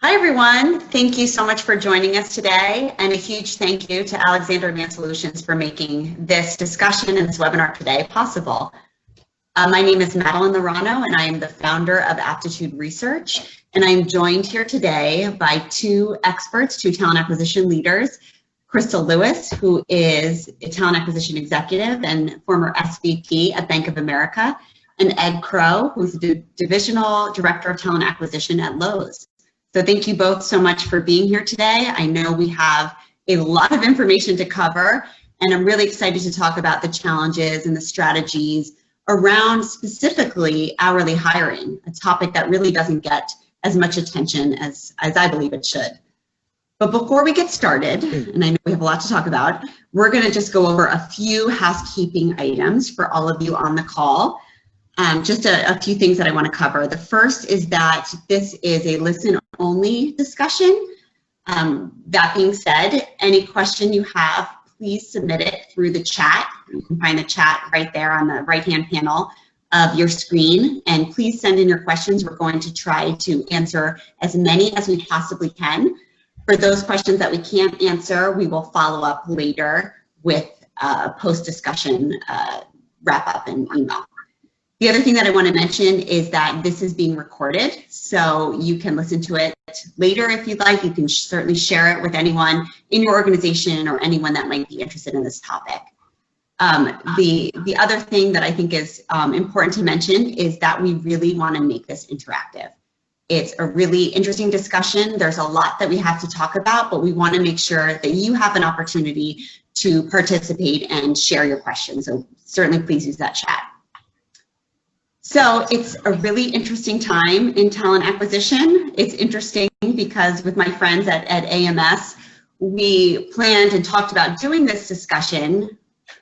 Hi, everyone. Thank you so much for joining us today, and a huge thank you to Alexander Man Solutions for making this discussion and this webinar today possible. My name is Madeline Laurano, and I am the founder of Aptitude Research, and I am joined here today by two experts, two talent acquisition leaders, Crystal Lewis, who is a talent acquisition executive and former SVP at Bank of America, and Ed Crow, who's the Divisional Director of Talent Acquisition at Lowe's. So thank you both so much for being here today. I know we have a lot of information to cover, and I'm really excited to talk about the challenges and the strategies around specifically hourly hiring, a topic that really doesn't get as much attention as I believe it should. But before we get started, and I know we have a lot to talk about, we're going to just go over a few housekeeping items for all of you on the call. Just a few things that I want to cover. The first is that this is a listen-only discussion. That being said, any question you have, please submit it through the chat. You can find the chat right there on the right-hand panel of your screen. And please send in your questions. We're going to try to answer as many as we possibly can. For those questions that we can't answer, we will follow up later with a post-discussion wrap-up and email. The other thing that I want to mention is that this is being recorded, so you can listen to it later if you'd like. You can certainly share it with anyone in your organization or anyone that might be interested in this topic. The other thing that I think is important to mention is that we really want to make this interactive. It's a really interesting discussion. There's a lot that we have to talk about, but we want to make sure that you have an opportunity to participate and share your questions. So certainly please use that chat. So it's a really interesting time in talent acquisition. It's interesting because with my friends at AMS, we planned and talked about doing this discussion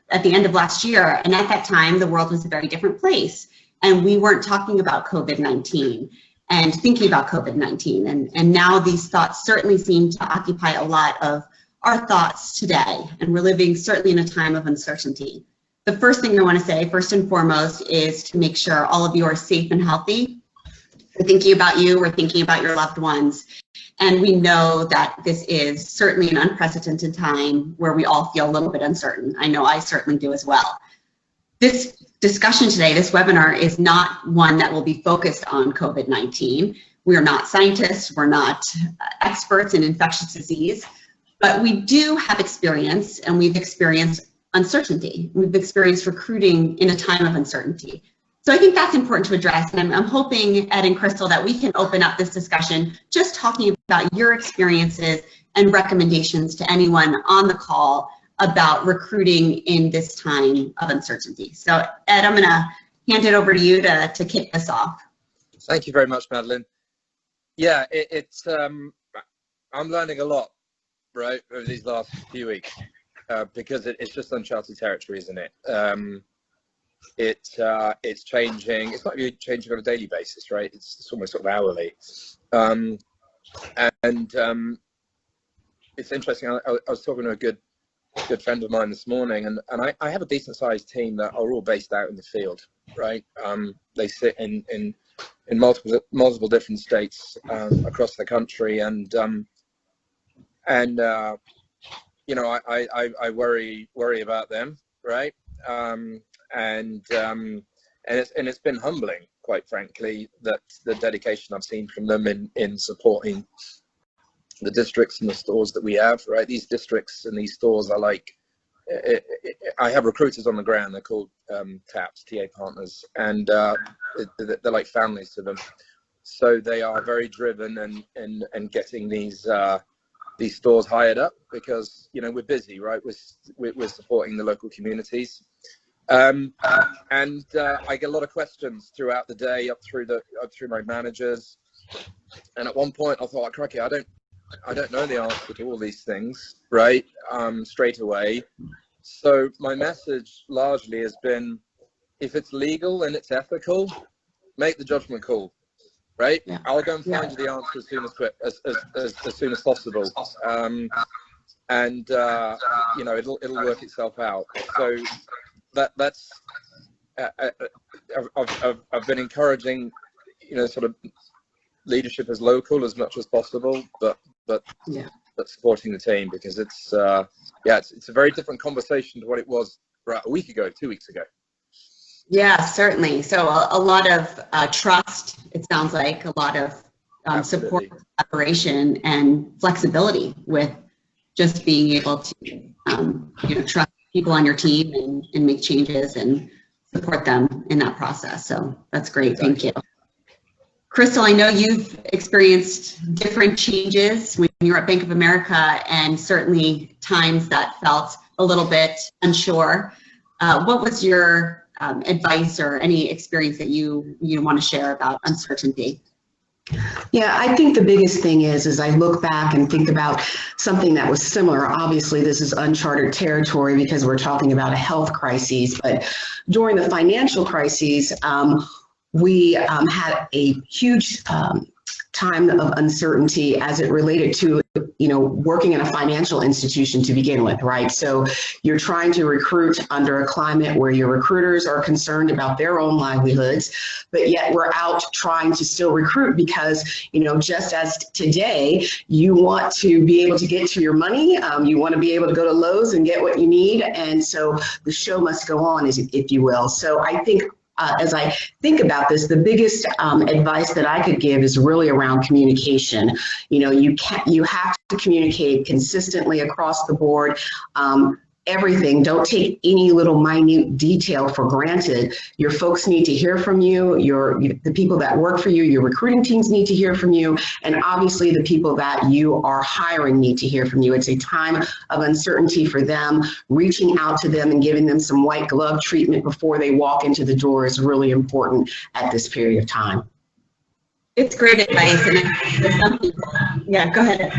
at the end of last year. And at that time, the world was a very different place. And we weren't talking about COVID-19 and thinking about COVID-19. And now these thoughts certainly seem to occupy a lot of our thoughts today. And we're living certainly in a time of uncertainty. The first thing I want to say, first and foremost, is to make sure all of you are safe and healthy. We're thinking about you, we're thinking about your loved ones. And we know that this is certainly an unprecedented time where we all feel a little bit uncertain. I know I certainly do as well. This discussion today, this webinar, is not one that will be focused on COVID-19. We are not scientists, we're not experts in infectious disease, but we do have experience, and we've experienced uncertainty. We've experienced recruiting in a time of uncertainty. So I think that's important to address, and I'm hoping, Ed and Crystal, that we can open up this discussion just talking about your experiences and recommendations to anyone on the call about recruiting in this time of uncertainty. So Ed, I'm gonna hand it over to you to kick this off. Thank you very much, Madeline. Yeah, I'm learning a lot, right, over these last few weeks. Because it's just uncharted territory, isn't it? It's changing. It's not really changing on a daily basis, right? It's almost sort of hourly. It's interesting. I was talking to a good friend of mine this morning, and I have a decent sized team that are all based out in the field, right? They sit in multiple different states across the country, and you know, I worry about them, right? And it's been humbling, quite frankly, that the dedication I've seen from them in supporting the districts and the stores that we have, right? These districts and these stores are like, I have recruiters on the ground. They're called TAPs, TA partners, and they're like families to them. So they are very driven and getting these stores hired up because, you know, we're busy, right? We're supporting the local communities. I get a lot of questions throughout the day up through my managers. And at one point I thought, crikey, I don't know the answer to all these things, right? Straight away. So my message largely has been, if it's legal and it's ethical, make the judgment call. Right? Yeah. I'll go and find you the answer as soon as possible, you know, it'll work itself out. So that's I've been encouraging, you know, sort of leadership is local as much as possible, but supporting the team, because it's a very different conversation to what it was a week ago, 2 weeks ago. Yeah, certainly. So a lot of trust, it sounds like, a lot of support, collaboration, and flexibility with just being able to trust people on your team and make changes and support them in that process. So that's great. Exactly. Thank you. Crystal, I know you've experienced different changes when you were at Bank of America, and certainly times that felt a little bit unsure. What was your advice or any experience that you want to share about uncertainty? Yeah, I think the biggest thing is I look back and think about something that was similar. Obviously, this is uncharted territory because we're talking about a health crisis, but during the financial crises, we had a huge time of uncertainty as it related to, working in a financial institution to begin with, right? So you're trying to recruit under a climate where your recruiters are concerned about their own livelihoods, but yet we're out trying to still recruit because, just as today, you want to be able to get to your money, you want to be able to go to Lowe's and get what you need, and so the show must go on, if you will. So I think as I think about this, the biggest advice that I could give is really around communication. You have to communicate consistently across the board. Everything. Don't take any little minute detail for granted. Your folks need to hear from you. The people that work for you, your recruiting teams need to hear from you, and obviously the people that you are hiring need to hear from you. It's a time of uncertainty for them. Reaching out to them and giving them some white glove treatment before they walk into the door is really important at this period of time. It's great advice, and for some people, yeah, go ahead.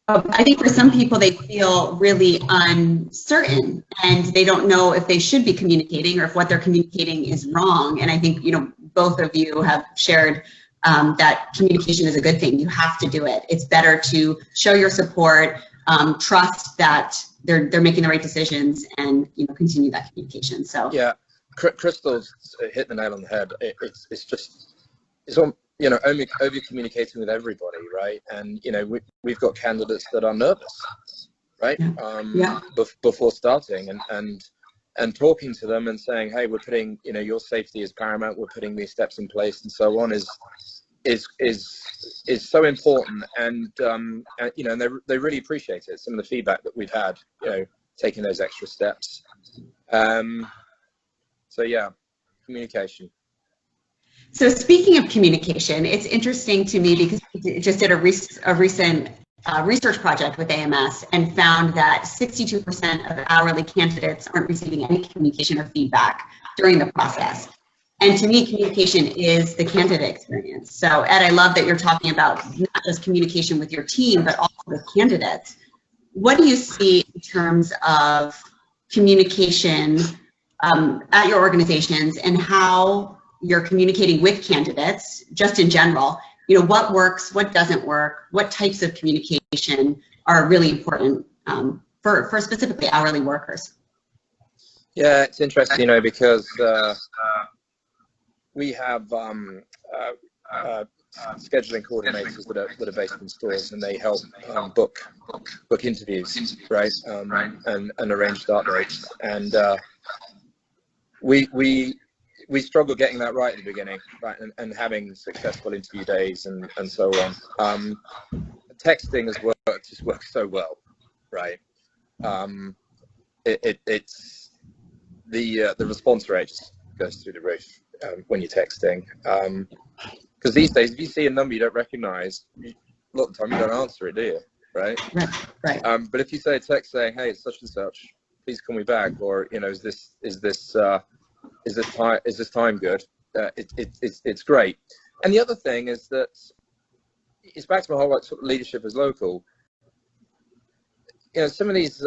I think for some people, they feel really uncertain and they don't know if they should be communicating or if what they're communicating is wrong. And I think, both of you have shared that communication is a good thing. You have to do it. It's better to show your support, trust that they're making the right decisions, and continue that communication. So yeah, Crystal's hit the nail on the head. It's over communicating with everybody, right? And we've got candidates that are nervous, right? Before starting, and talking to them and saying, hey, we're putting, your safety is paramount. We're putting these steps in place, and so on is so important. And they really appreciate it. Some of the feedback that we've had, taking those extra steps. So yeah, communication. So speaking of communication, it's interesting to me because we just did a recent research project with AMS and found that 62% of hourly candidates aren't receiving any communication or feedback during the process. And to me, communication is the candidate experience. So Ed, I love that you're talking about not just communication with your team, but also with candidates. What do you see in terms of communication at your organizations and how you're communicating with candidates, just in general? What works, what doesn't work, what types of communication are really important for specifically hourly workers? Yeah, it's interesting, because we have scheduling coordinators that are based in stores, and they help book interviews, right? And arrange start dates. And we struggle getting that right at the beginning, right, and having successful interview days and so on. Texting has worked so well, right? It's the response rate just goes through the roof when you're texting. Because these days, if you see a number you don't recognize, a lot of the time you don't answer it, do you? Right. Right. But if you say a text saying, "Hey, it's such and such, please call me back," or is this time good? It's great. And the other thing is that it's back to my whole sort of leadership as local. Some of these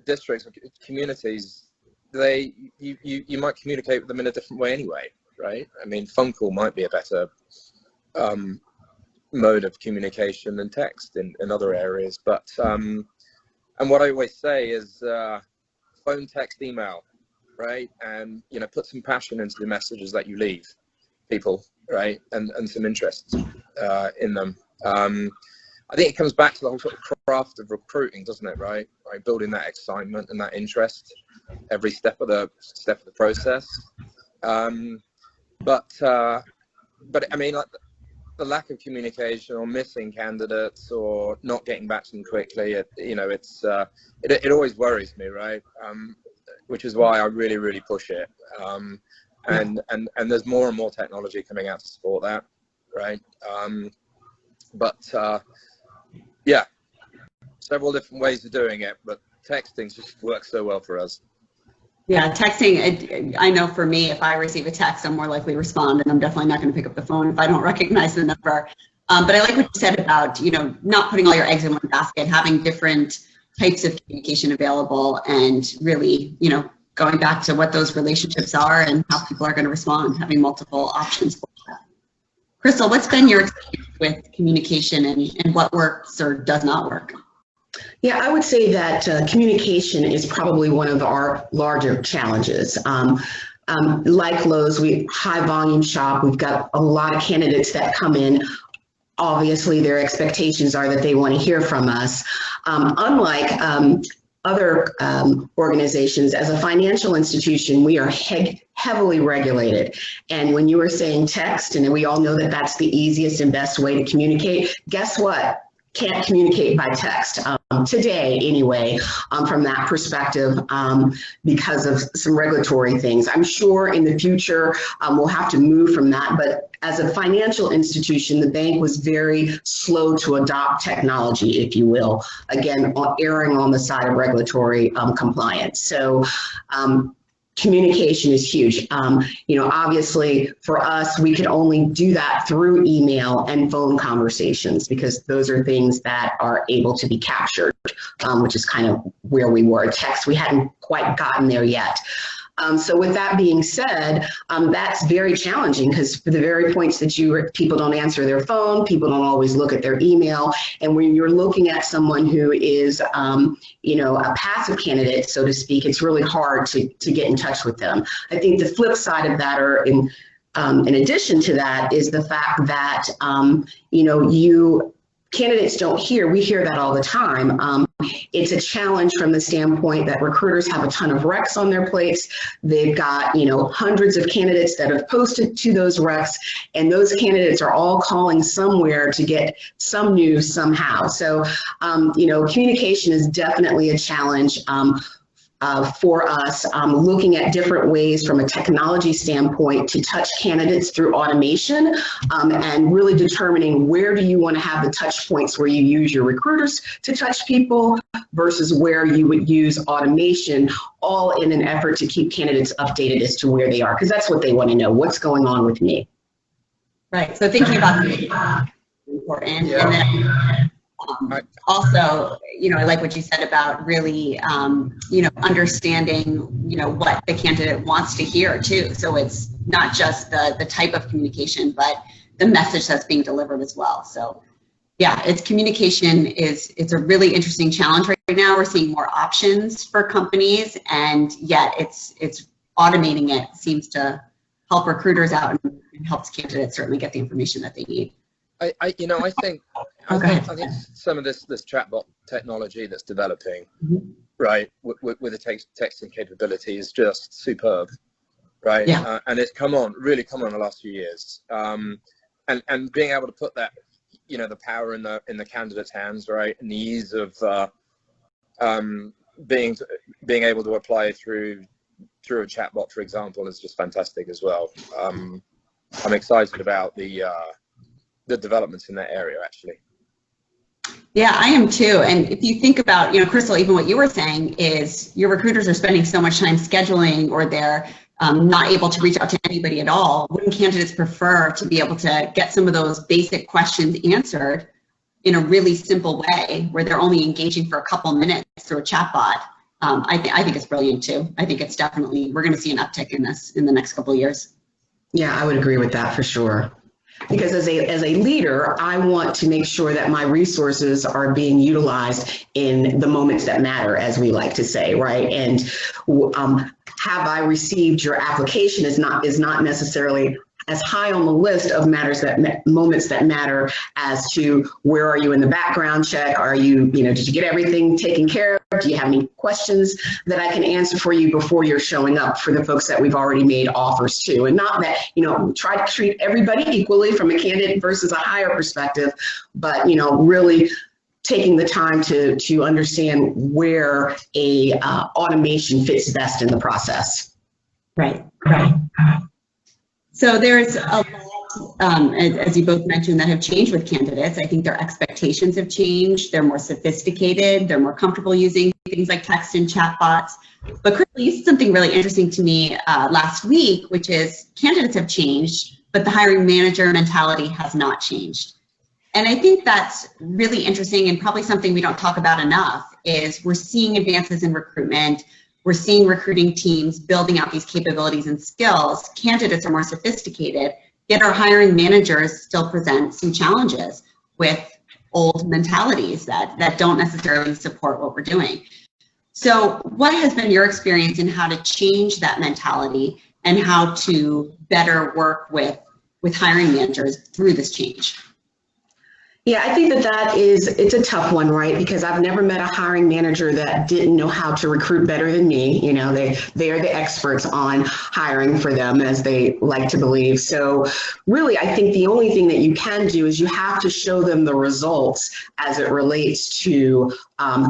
districts or communities, you might communicate with them in a different way anyway, right? I mean, phone call might be a better mode of communication than text in other areas. But and what I always say is phone, text, email. Right, and put some passion into the messages that you leave, people, right, and some interest in them. I think it comes back to the whole sort of craft of recruiting, doesn't it? Right, building that excitement and that interest every step of the process. But I mean, like the lack of communication or missing candidates or not getting back to them quickly, it always worries me, right? Which is why I really push it. And there's more and more technology coming out to support that, right? Yeah, several different ways of doing it, but texting just works so well for us. Yeah, texting, I know for me, if I receive a text, I'm more likely to respond, and I'm definitely not going to pick up the phone if I don't recognize the number. But I like what you said about, not putting all your eggs in one basket, having different types of communication available, and really, going back to what those relationships are and how people are going to respond, having multiple options for that. Crystal, what's been your experience with communication and what works or does not work? Yeah, I would say that communication is probably one of our larger challenges. Like Lowe's, we high volume shop. We've got a lot of candidates that come in. Obviously, their expectations are that they want to hear from us. Unlike other organizations, as a financial institution, we are heavily regulated. And when you were saying text, and we all know that that's the easiest and best way to communicate, guess what? Can't communicate by text today anyway, from that perspective, because of some regulatory things. I'm sure in the future we'll have to move from that, but as a financial institution, the bank was very slow to adopt technology, if you will, again, erring on the side of regulatory compliance. So communication is huge. Obviously for us, we could only do that through email and phone conversations, because those are things that are able to be captured, which is kind of where we were. Text, we hadn't quite gotten there yet. So with that being said, that's very challenging, because for the very points that people don't answer their phone, people don't always look at their email. And when you're looking at someone who is, a passive candidate, so to speak, it's really hard to get in touch with them. I think the flip side of that, or in addition to that, is the fact that, candidates don't hear. We hear that all the time. It's a challenge from the standpoint that recruiters have a ton of recs on their plates. They've got, hundreds of candidates that have posted to those recs, and those candidates are all calling somewhere to get some news somehow. So, communication is definitely a challenge for us, looking at different ways from a technology standpoint to touch candidates through automation, and really determining where do you want to have the touch points where you use your recruiters to touch people versus where you would use automation, all in an effort to keep candidates updated as to where they are, because that's what they want to know, what's going on with me. Right, so thinking about the important, yeah. And then also, I like what you said about really, understanding, what the candidate wants to hear too. So it's not just the type of communication, but the message that's being delivered as well. So yeah, communication it's a really interesting challenge right now. We're seeing more options for companies, and yet it's automating it seems to help recruiters out and helps candidates certainly get the information that they need. I think some of this chatbot technology that's developing, right, with the texting capability is just superb, right? Yeah. And it's really come on the last few years, and being able to put that, the power in the candidate's hands, right, and the ease of being able to apply through a chatbot, for example, is just fantastic as well. I'm excited about the developments in that area, actually. Yeah, I am too. And if you think about, Crystal, even what you were saying is your recruiters are spending so much time scheduling, or they're not able to reach out to anybody at all. Wouldn't candidates prefer to be able to get some of those basic questions answered in a really simple way, where they're only engaging for a couple minutes through a chatbot? I think it's brilliant too. I think it's definitely, we're going to see an uptick in this in the next couple of years. Yeah, I would agree with that for sure. Because as a leader, I want to make sure that my resources are being utilized in the moments that matter, as we like to say, right? And have I received your application is not necessarily as high on the list of moments that matter as to where are you in the background check? Are you, did you get everything taken care of? Do you have any questions that I can answer for you before you're showing up, for the folks that we've already made offers to? And not that, try to treat everybody equally from a candidate versus a hire perspective, but, really taking the time to understand where a automation fits best in the process. Right. So there's a lot, as you both mentioned, that have changed with candidates. I think their expectations have changed. They're more sophisticated. They're more comfortable using things like text and chat bots. But Crystal, you said something really interesting to me last week, which is candidates have changed, but the hiring manager mentality has not changed. And I think that's really interesting, and probably something we don't talk about enough is we're seeing advances in recruitment. We're seeing recruiting teams building out these capabilities and skills. Candidates are more sophisticated, yet our hiring managers still present some challenges with old mentalities that don't necessarily support what we're doing. So what has been your experience in how to change that mentality and how to better work with hiring managers through this change? Yeah, I think it's a tough one, right? Because I've never met a hiring manager that didn't know how to recruit better than me. They are the experts on hiring for them, as they like to believe. So really, I think the only thing that you can do is you have to show them the results as it relates to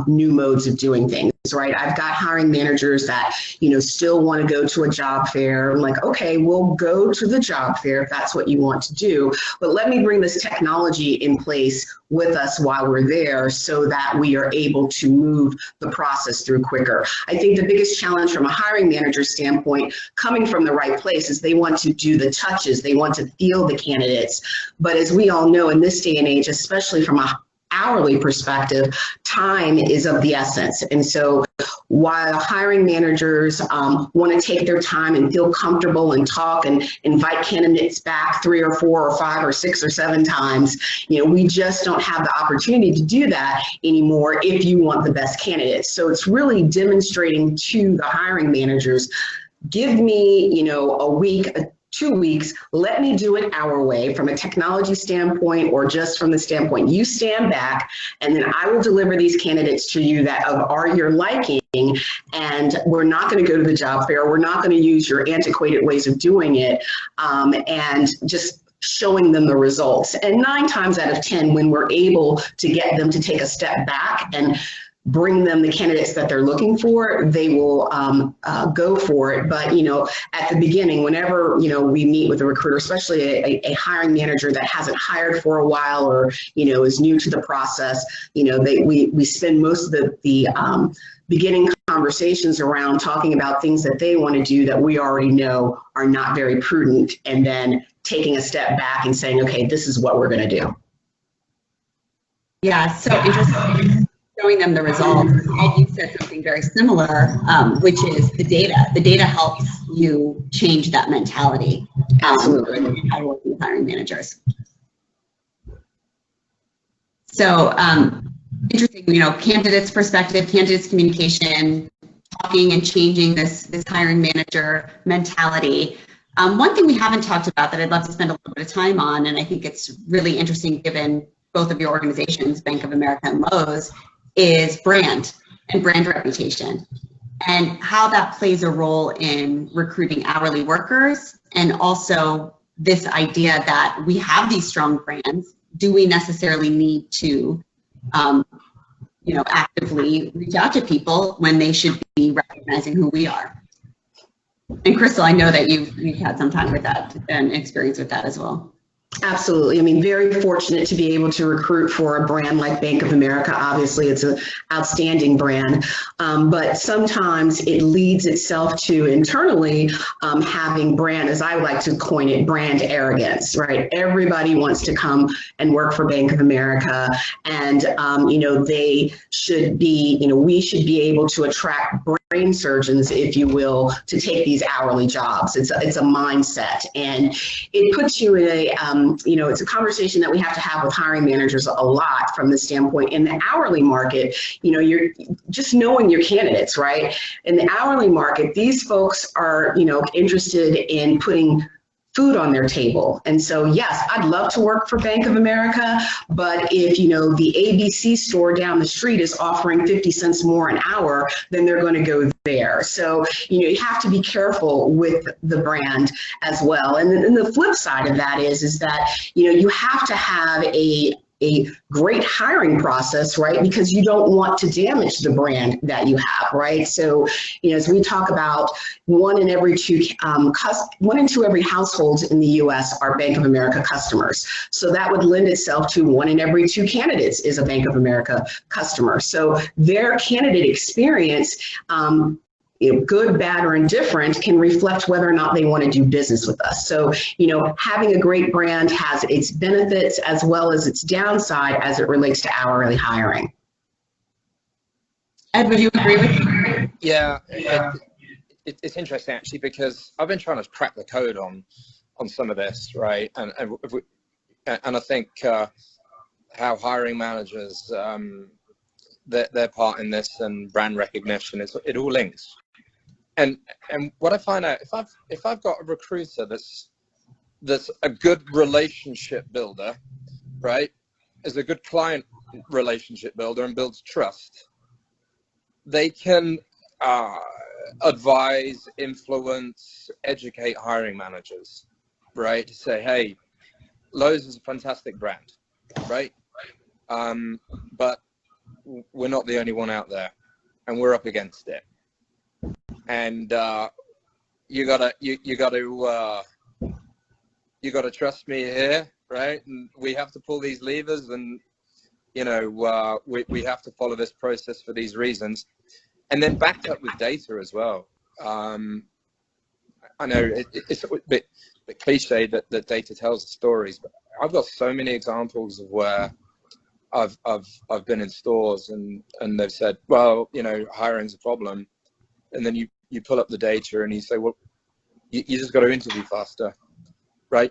new modes of doing things, right? I've got hiring managers that, still want to go to a job fair. I'm like, okay, we'll go to the job fair if that's what you want to do, but let me bring this technology in place with us while we're there so that we are able to move the process through quicker. I think the biggest challenge from a hiring manager standpoint, coming from the right place, is they want to do the touches, they want to feel the candidates. But as we all know, in this day and age, especially from a hourly perspective, time is of the essence. And so while hiring managers want to take their time and feel comfortable and talk and invite candidates back 3 or 4 or 5 or 6 or 7 times, we just don't have the opportunity to do that anymore if you want the best candidates. So it's really demonstrating to the hiring managers, give me, a week, 2 weeks, let me do it our way from a technology standpoint, or just from the standpoint, you stand back and then I will deliver these candidates to you that are your liking, and we're not going to go to the job fair, we're not going to use your antiquated ways of doing it, and just showing them the results. And 9 times out of 10, when we're able to get them to take a step back and bring them the candidates that they're looking for, they will go for it. But, at the beginning, whenever, we meet with a recruiter, especially a hiring manager that hasn't hired for a while or, is new to the process, we spend most of the beginning conversations around talking about things that they want to do that we already know are not very prudent, and then taking a step back and saying, okay, this is what we're going to do. Yeah, so interesting. Showing them the results. And you said something very similar, which is the data. The data helps you change that mentality. Absolutely. I work with hiring managers. So interesting, candidates' perspective, candidates' communication, talking and changing this hiring manager mentality. One thing we haven't talked about that I'd love to spend a little bit of time on, and I think it's really interesting given both of your organizations, Bank of America and Lowe's, is brand and brand reputation, and how that plays a role in recruiting hourly workers, and also this idea that we have these strong brands. Do we necessarily need to, actively reach out to people when they should be recognizing who we are? And Crystal, I know that you've had some time with that and experience with that as well. Absolutely. I mean, very fortunate to be able to recruit for a brand like Bank of America. Obviously, it's an outstanding brand, but sometimes it leads itself to internally having brand, as I like to coin it, brand arrogance, right? Everybody wants to come and work for Bank of America, and, they should be, we should be able to attract brain surgeons, if you will, to take these hourly jobs. It's a mindset, and it puts you in a, it's a conversation that we have to have with hiring managers a lot from the standpoint. In the hourly market, you're just knowing your candidates, right? In the hourly market, these folks are, interested in putting food on their table. And so, yes, I'd love to work for Bank of America, but if, you know, the ABC store down the street is offering 50 cents more an hour, then they're going to go there. So, you know, you have to be careful with the brand as well. And then the flip side of that is that, you know, you have to have a great hiring process, right? Because you don't want to damage the brand that you have, right? So, you know, as we talk about, one in two every households in the U.S. are Bank of America customers. So that would lend itself to 1 in every 2 candidates is a Bank of America customer. So their candidate experience, you know, good, bad, or indifferent, can reflect whether or not they want to do business with us. So, you know, having a great brand has its benefits as well as its downside as it relates to hourly hiring. Ed, would you agree with me? Yeah, it's interesting actually, because I've been trying to crack the code on some of this, right? And I think how hiring managers, their part in this and brand recognition, it all links. And what I find out, if I've got a recruiter that's a good relationship builder, right, is a good client relationship builder and builds trust, they can advise, influence, educate hiring managers, right, to say, hey, Lowe's is a fantastic brand, right, but we're not the only one out there, and we're up against it. And you gotta trust me here, right? And we have to pull these levers, and you know, we have to follow this process for these reasons, and then backed up with data as well. I know it's a bit cliche that data tells the stories, but I've got so many examples of where I've been in stores and they've said, well, you know, hiring's a problem, and then you pull up the data and you say, well, you just got to interview faster, right?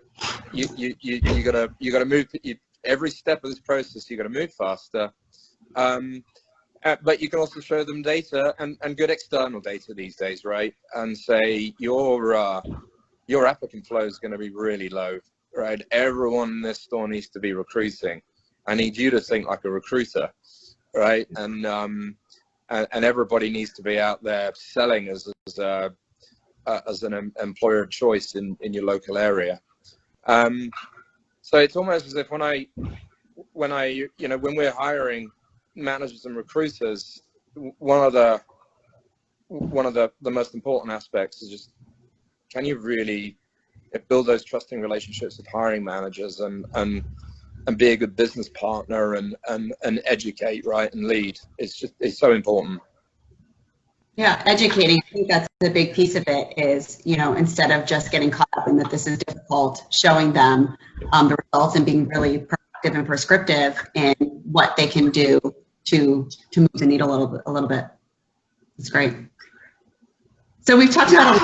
You got to move every step of this process. You got to move faster, but you can also show them data and good external data these days, right? And say your applicant flow is going to be really low, right? Everyone in this store needs to be recruiting. I need you to think like a recruiter, right? And everybody needs to be out there selling as an employer of choice in your local area. So it's almost as if when we're hiring managers and recruiters, one of the most important aspects is just, can you really build those trusting relationships with hiring managers and be a good business partner and educate, right, and lead. It's so important. Yeah, educating. I think that's the big piece of it is, you know, instead of just getting caught up in that this is difficult, showing them the results and being really proactive and prescriptive in what they can do to move the needle a little bit. It's great. So we've talked about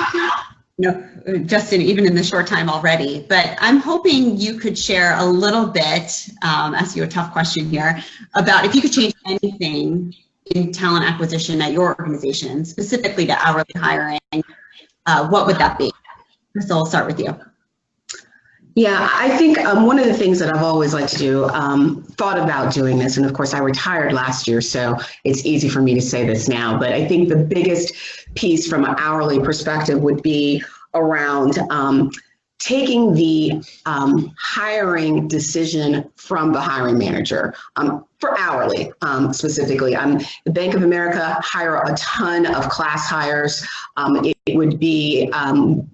Justin, even in the short time already, but I'm hoping you could share a little bit, ask you a tough question here, about if you could change anything in talent acquisition at your organization, specifically to hourly hiring, what would that be? Crystal, I'll start with you. Yeah, I think one of the things that I've always liked to do, thought about doing this, and of course I retired last year, so it's easy for me to say this now, but I think the biggest piece from an hourly perspective would be around taking the hiring decision from the hiring manager for hourly specifically. The Bank of America hire a ton of class hires. It would be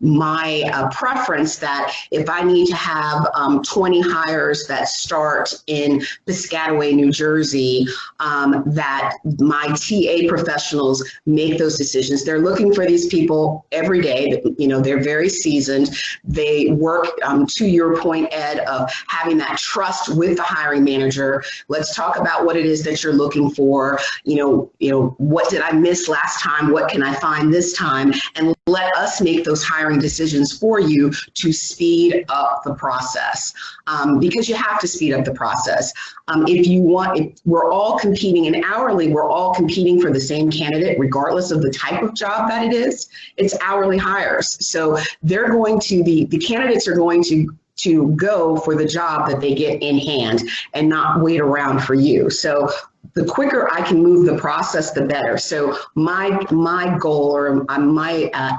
my preference that if I need to have 20 hires that start in Piscataway, New Jersey, that my TA professionals make those decisions. They're looking for these people every day. You know, they're very seasoned. They work, to your point, Ed, of having that trust with the hiring manager. Let's talk talk about what it is that you're looking for. What did I miss last time? What can I find this time? And let us make those hiring decisions for you to speed up the process, because you have to speed up the process. If we're all competing, and hourly, we're all competing for the same candidate, regardless of the type of job that it is. It's hourly hires. So the candidates are going to go for the job that they get in hand and not wait around for you. So the quicker I can move the process, the better. So my goal, or my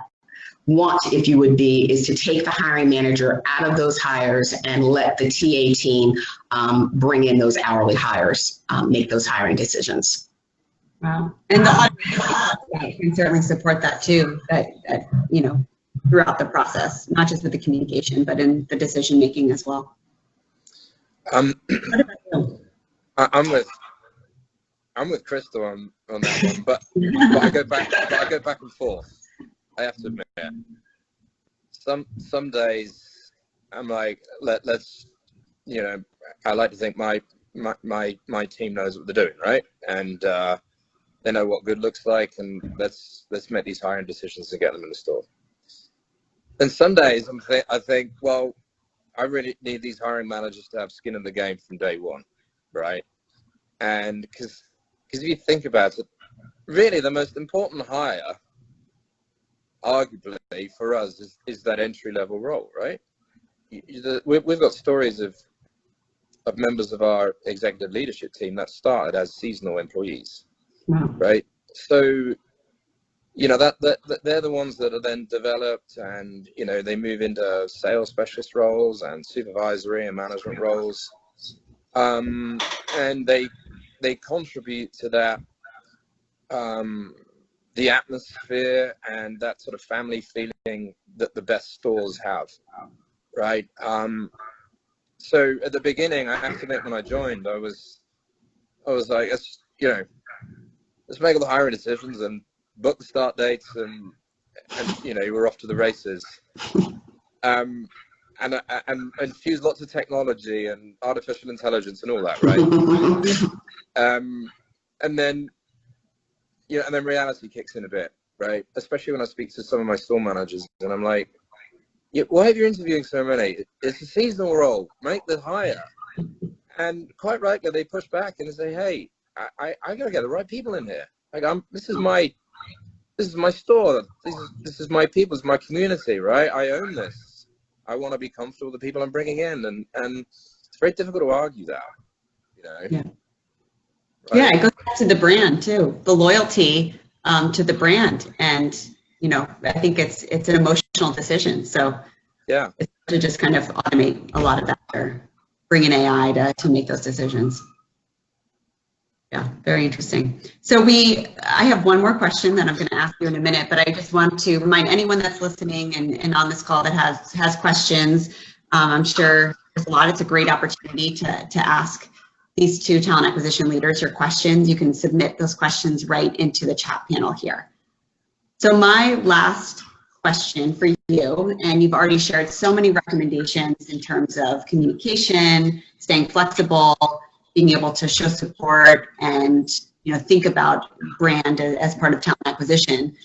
want, if you would be, is to take the hiring manager out of those hires and let the TA team bring in those hourly hires, make those hiring decisions. Wow. And the automation can certainly support that too, that throughout the process, not just with the communication, but in the decision making as well. What about you? I'm with Crystal on that one, but I go back and forth. I have to admit, some days I'm like, let's I like to think my team knows what they're doing, right? And they know what good looks like, and let's make these hiring decisions and get them in the store. And some days I think, well, I really need these hiring managers to have skin in the game from day one, right? And because if you think about it, really the most important hire, arguably for us, is that entry-level role, right? We've got stories of members of our executive leadership team that started as seasonal employees, right? So, that they're the ones that are then developed, and they move into sales specialist roles and supervisory and management roles, and they contribute to that, the atmosphere and that sort of family feeling that the best stores have, right? So at the beginning, I have to admit, when I joined, I was like, let's make all the hiring decisions and book the start dates, and we're off to the races. And infuse lots of technology and artificial intelligence and all that, right? And then reality kicks in a bit, right? Especially when I speak to some of my store managers, and I'm like, why have you interviewing so many? It's a seasonal role. Make the hire. And quite rightly, they push back and they say, hey, I got to get the right people in here. Like, this is my store. This is my people. It's my community, right? I own this. I want to be comfortable with the people I'm bringing in, and it's very difficult to argue that, Yeah. Right? Yeah, it goes back to the brand too, the loyalty to the brand, and I think it's an emotional decision. So yeah, it's to just kind of automate a lot of that, or bring in AI to make those decisions. Yeah, very interesting. So I have one more question that I'm going to ask you in a minute, but I just want to remind anyone that's listening and on this call that has questions. I'm sure there's a lot. It's a great opportunity to ask these two talent acquisition leaders your questions. You can submit those questions right into the chat panel here. So my last question for you, and you've already shared so many recommendations in terms of communication, staying flexible, being able to show support, and think about brand as part of talent acquisition.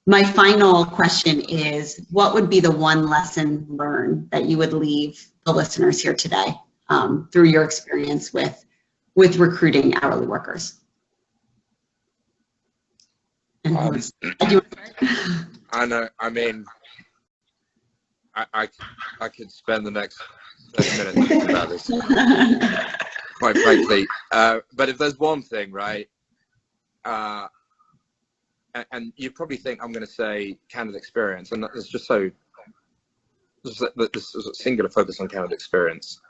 My final question is, what would be the one lesson learned that you would leave the listeners here today through your experience with recruiting hourly workers? And I know. I mean, I could spend the next 30 minutes thinking about this, quite frankly. But if there's one thing, right, and you probably think I'm going to say candidate experience, and it's just so this is a singular focus on candidate experience,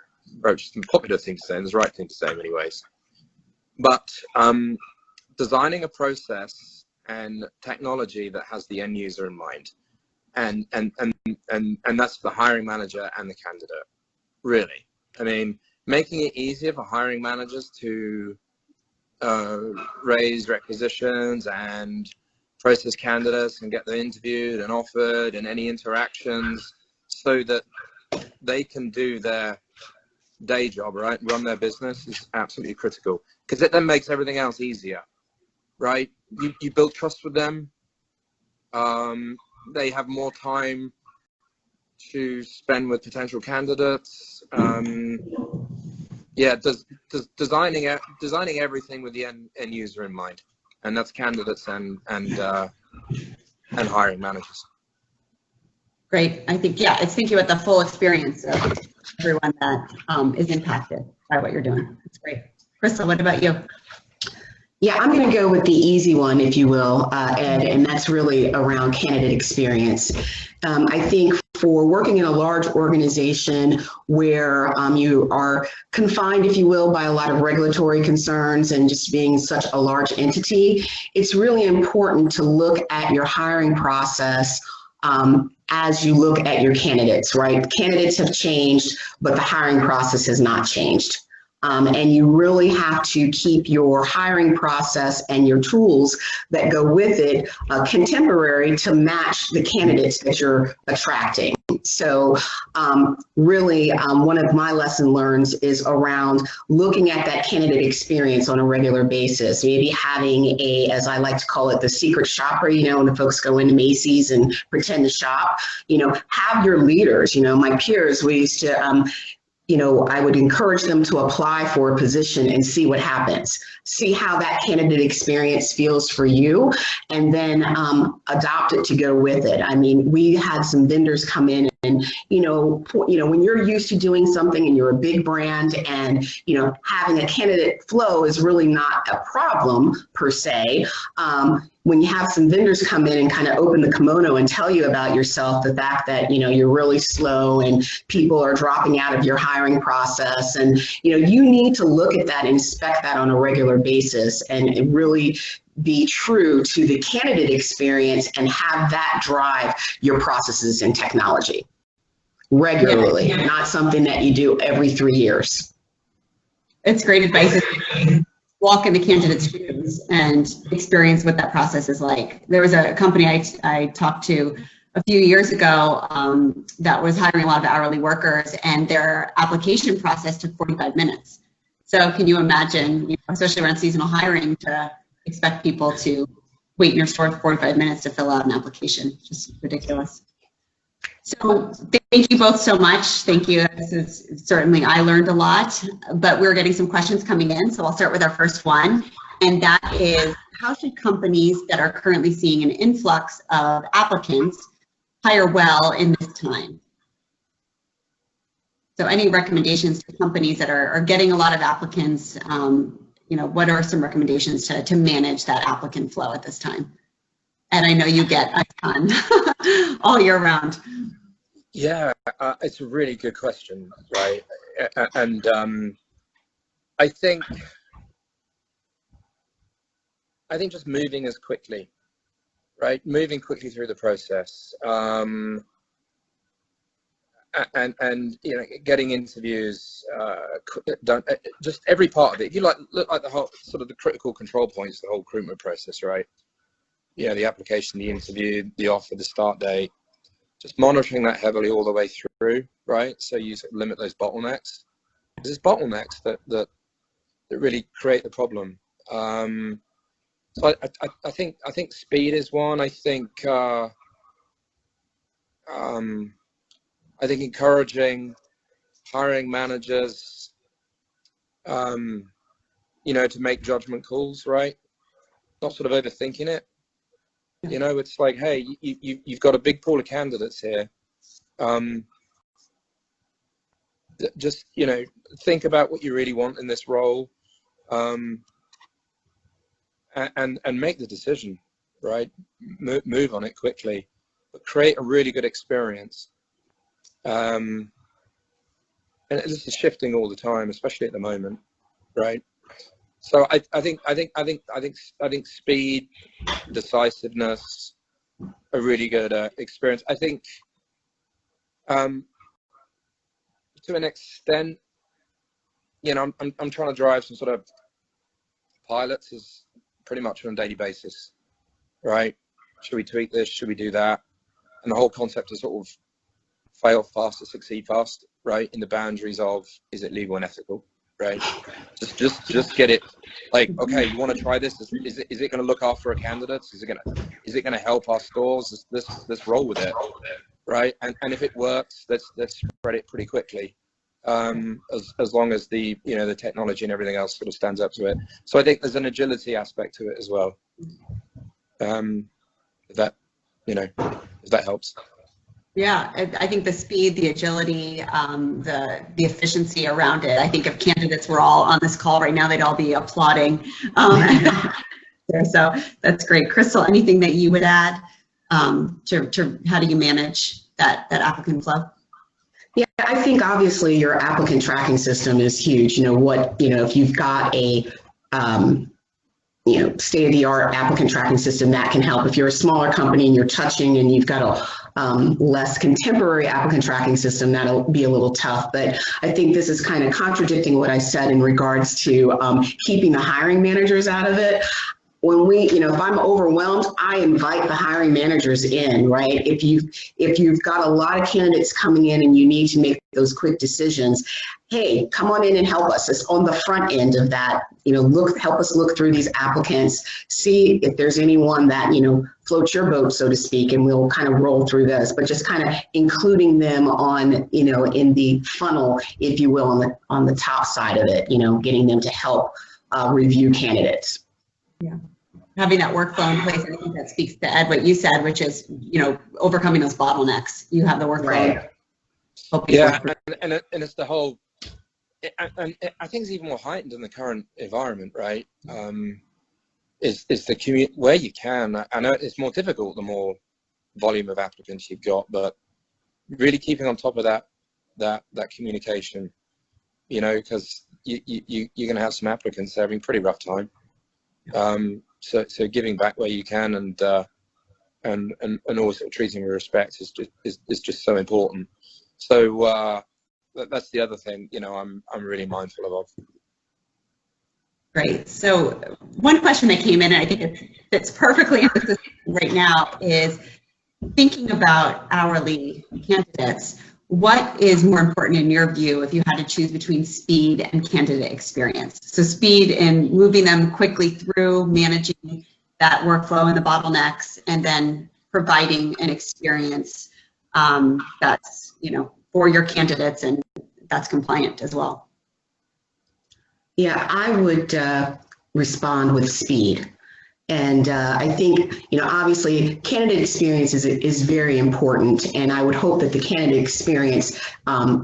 which is a popular thing to say, and it's the right thing to say in many ways. But designing a process and technology that has the end user in mind, and that's the hiring manager and the candidate, really. I mean, making it easier for hiring managers to raise requisitions and process candidates and get them interviewed and offered, and any interactions, so that they can do their day job, right, run their business is absolutely critical, because it then makes everything else easier, right? You build trust with them. They have more time to spend with potential candidates. Yeah, designing everything with the end user in mind, and that's candidates and hiring managers. Great. I think, yeah, it's thinking about the full experience of everyone that is impacted by what you're doing. That's great. Crystal, what about you? Yeah, I'm going to go with the easy one, if you will, Ed, and that's really around candidate experience. I think for working in a large organization where you are confined, if you will, by a lot of regulatory concerns and just being such a large entity, it's really important to look at your hiring process as you look at your candidates, right? Candidates have changed, but the hiring process has not changed. And you really have to keep your hiring process and your tools that go with it contemporary to match the candidates that you're attracting. So really, one of my lesson learns is around looking at that candidate experience on a regular basis, maybe having a, as I like to call it, the secret shopper, you know, when the folks go into Macy's and pretend to shop, you know, have your leaders, you know, my peers, we used to, you know, I would encourage them to apply for a position and see what happens. See how that candidate experience feels for you, and then adopt it to go with it. I mean, we had some vendors come in and, you know, when you're used to doing something and you're a big brand and, you know, having a candidate flow is really not a problem per se. When you have some vendors come in and kind of open the kimono and tell you about yourself, the fact that, you know, you're really slow and people are dropping out of your hiring process, and, you know, you need to look at that and inspect that on a regular basis and really be true to the candidate experience and have that drive your processes and technology regularly, not something that you do every 3 years. It's great advice. Walk in the candidate's shoes and experience what that process is like. There was a company I talked to a few years ago that was hiring a lot of hourly workers, and their application process took 45 minutes. So can you imagine, you know, especially around seasonal hiring, to expect people to wait in your store for 45 minutes to fill out an application? Just ridiculous. So thank you both so much. Thank you. This is certainly, I learned a lot, but we're getting some questions coming in. So I'll start with our first one. And that is, how should companies that are currently seeing an influx of applicants hire well in this time? So any recommendations to companies that are getting a lot of applicants? You know, what are some recommendations to manage that applicant flow at this time? And I know you get a ton all year round. Yeah, it's a really good question, right? And I think just moving as quickly, right? Moving quickly through the process, and you know, getting interviews done, just every part of it. If you look like the whole sort of the critical control points, the whole recruitment process, right? Yeah, the application, the interview, the offer, the start date. Just monitoring that heavily all the way through, right? So you sort of limit those bottlenecks. There's bottlenecks that really create the problem. So I think speed is one. I think encouraging hiring managers, you know, to make judgment calls, right? Not sort of overthinking it. You know, it's like, hey, you've got a big pool of candidates here. Just, you know, think about what you really want in this role, and make the decision, right? Move on it quickly, but create a really good experience. And this is shifting all the time, especially at the moment, right? So I think speed, decisiveness, a really good experience. I think to an extent, you know, I'm trying to drive some sort of pilots is pretty much on a daily basis, right? Should we tweak this? Should we do that? And the whole concept of sort of fail fast or succeed fast, right? In the boundaries of, is it legal and ethical, right? Just get it, like, okay, you want to try this? Is it going to look after our candidates? Is it going to help our scores? Let's roll with it, right? And if it works, let's spread it pretty quickly. As long as the the technology and everything else sort of stands up to it. So I think there's an agility aspect to it as well. If that helps. Yeah, I think the speed, the agility, the efficiency around it. I think if candidates were all on this call right now, they'd all be applauding. So that's great. Crystal, anything that you would add to how do you manage that applicant flow? Yeah, I think obviously your applicant tracking system is huge. If you've got a state-of-the-art applicant tracking system, that can help. If you're a smaller company and you're touching and you've got a less contemporary applicant tracking system, that'll be a little tough. But I think this is kind of contradicting what I said in regards to keeping the hiring managers out of it. When if I'm overwhelmed, I invite the hiring managers in, right? If you've got a lot of candidates coming in and you need to make those quick decisions, hey, come on in and help us. It's on the front end of that. Help us look through these applicants, see if there's anyone that floats your boat, so to speak, and we'll kind of roll through this. But just kind of including them on, in the funnel, if you will, on the top side of it. Getting them to help review candidates. Yeah. Having that workflow in place, I think that speaks to Ed, what you said, which is, overcoming those bottlenecks. You have the workflow. Right. Yeah, and it's the whole, and I think it's even more heightened in the current environment, right? Is the commute where you can. I know it's more difficult the more volume of applicants you've got, but really keeping on top of that communication, because you're going to have some applicants having a pretty rough time. So giving back where you can and also treating with respect is just so important. So that's the other thing I'm really mindful of. Great. So one question that came in, and I think it fits perfectly into this right now, is thinking about hourly candidates. What is more important in your view if you had to choose between speed and candidate experience? So speed in moving them quickly through, managing that workflow and the bottlenecks, and then providing an experience that's, for your candidates and that's compliant as well. Yeah, I would respond with speed. And I think, obviously candidate experience is very important. And I would hope that the candidate experience,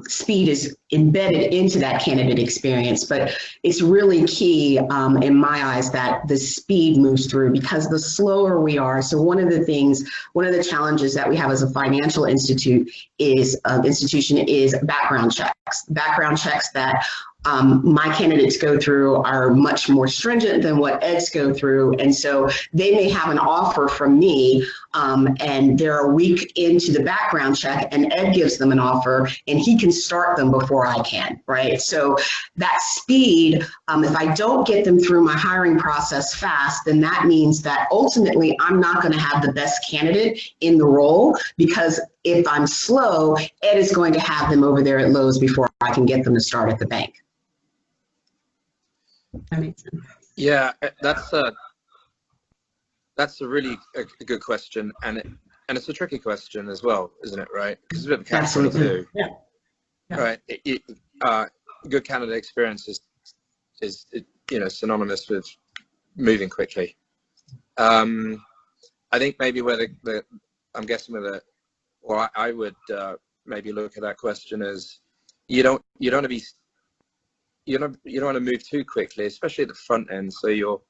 speed is embedded into that candidate experience. But it's really key in my eyes that the speed moves through, because the slower we are. So one of the challenges that we have as a financial institution is background checks. Background checks that my candidates go through are much more stringent than what Ed's go through. And so they may have an offer from me and they're a week into the background check and Ed gives them an offer and he can start them before I can, right? So that speed, if I don't get them through my hiring process fast, then that means that ultimately I'm not going to have the best candidate in the role, because if I'm slow, Ed is going to have them over there at Lowe's before I can get them to start at the bank. That makes sense. Yeah, that's a really a good question, and it's a tricky question as well, isn't it? Right? Because it's a bit of a catch-22. Yeah. Right. Good candidate experience is synonymous with moving quickly. I think maybe where I'm guessing with it, or I would maybe look at that question as you don't want to move too quickly, especially at the front end. So you're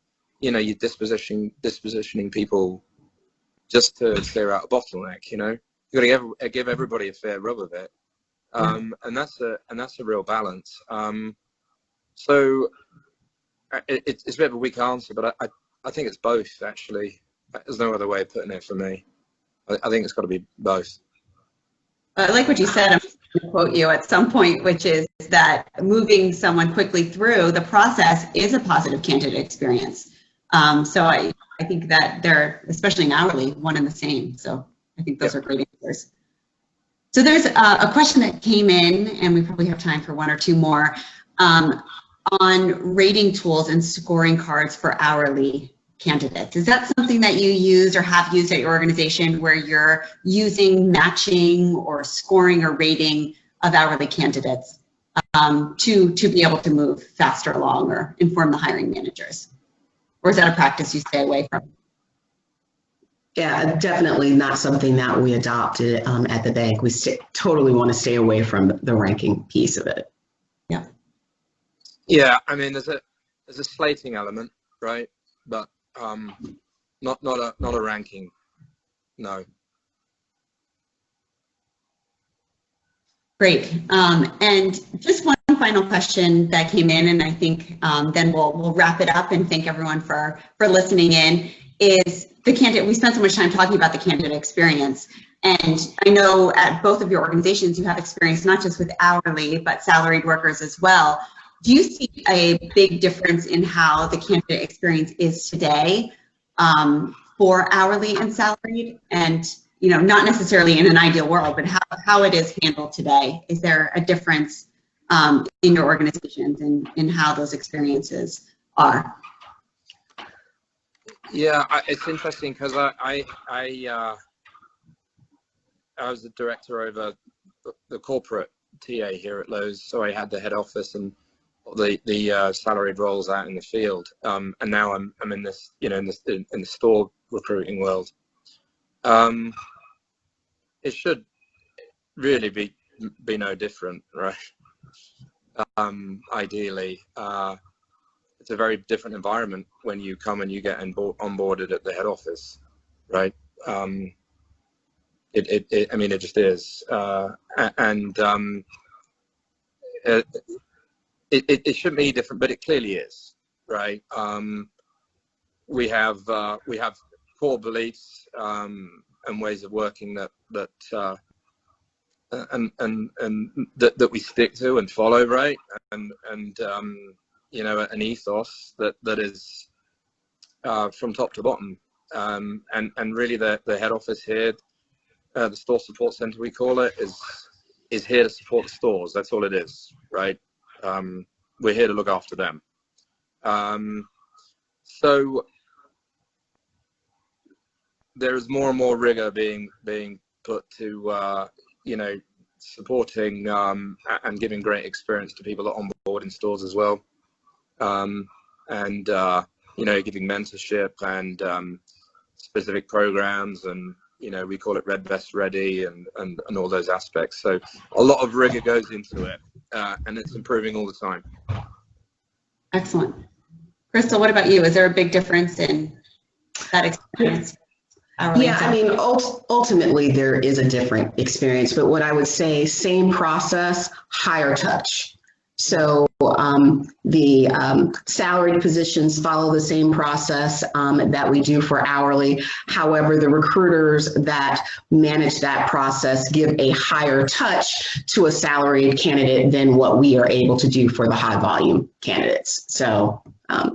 dispositioning people just to clear out a bottleneck. You got to give everybody a fair rub of it, and that's a real balance. So it's a bit of a weak answer, but I think it's both, actually. There's no other way of putting it for me. I think it's got to be both. I like what you said. I'm going to quote you at some point, which is that moving someone quickly through the process is a positive candidate experience. So I think that they're, especially in hourly, one and the same. So I think those are great answers. So there's a question that came in, and we probably have time for one or two more, on rating tools and scoring cards for hourly candidates. Is that something that you use or have used at your organization, where you're using matching or scoring or rating of hourly candidates to be able to move faster along or inform the hiring managers? Or is that a practice you stay away from? Yeah, definitely not something that we adopted at the bank. We totally want to stay away from the ranking piece of it. Yeah. Yeah, I mean, there's a slating element, right? But not a ranking. No. Great. And just one final question that came in, and I think then we'll wrap it up and thank everyone for listening in, is the candidate. We spent so much time talking about the candidate experience. And I know at both of your organizations, you have experience not just with hourly, but salaried workers as well. Do you see a big difference in how the candidate experience is today for hourly and salaried? And, you know, not necessarily in an ideal world, but how it is handled today? Is there a difference in your organizations and in how those experiences are? Yeah, it's interesting because I was the director over the corporate TA here at Lowe's, so I had the head office and the salaried roles out in the field, and now I'm in this, you know, in the store recruiting world. It should really be no different, right? Ideally, it's a very different environment when you come and you get onboarded at the head office, right? I mean, it just is, it shouldn't be different, but it clearly is, right? We have core beliefs and ways of working that we stick to and follow, right? And you know, an ethos that is from top to bottom, and really the head office here, the store support center we call it, is here to support the stores. That's all it is, right? We're here to look after them. So there is more and more rigor being put to you know, supporting and giving great experience to people that are on board in stores as well, and you know, giving mentorship and specific programs, and you know, we call it Red Vest Ready, and all those aspects. So a lot of rigor goes into it, and it's improving all the time. Excellent. Crystal, what about you? Is there a big difference in that experience? Yeah, I mean, ultimately there is a different experience, but what I would say, same process, higher touch. So the salaried positions follow the same process that we do for hourly. However, the recruiters that manage that process give a higher touch to a salaried candidate than what we are able to do for the high volume candidates. So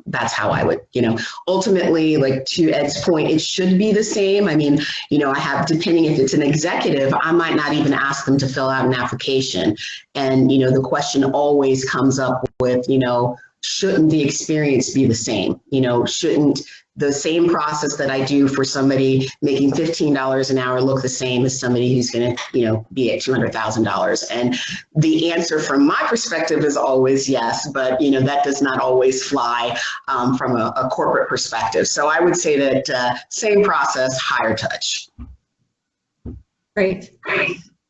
that's how I would, you know, ultimately, like to Ed's point, it should be the same. I mean, you know, I have, depending if it's an executive, I might not even ask them to fill out an application. And, you know, the question always comes up with, you know, shouldn't the experience be the same? You know, shouldn't the same process that I do for somebody making $15 an hour look the same as somebody who's going to, you know, be at $200,000? And the answer from my perspective is always yes, but, you know, that does not always fly from a corporate perspective. So I would say that same process, higher touch. Great.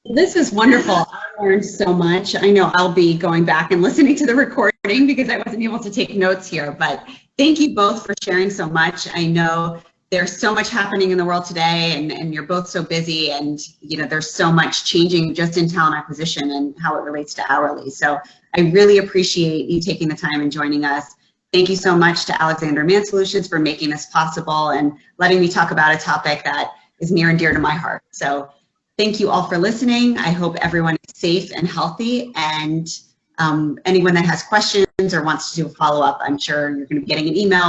This is wonderful. I learned so much. I know I'll be going back and listening to the recording because I wasn't able to take notes here, but thank you both for sharing so much. I know there's so much happening in the world today, and you're both so busy, and you know, there's so much changing just in talent acquisition and how it relates to hourly. So I really appreciate you taking the time and joining us. Thank you so much to Alexander Man Solutions for making this possible and letting me talk about a topic that is near and dear to my heart. So thank you all for listening. I hope everyone is safe and healthy, and anyone that has questions or wants to do a follow-up, I'm sure you're going to be getting an email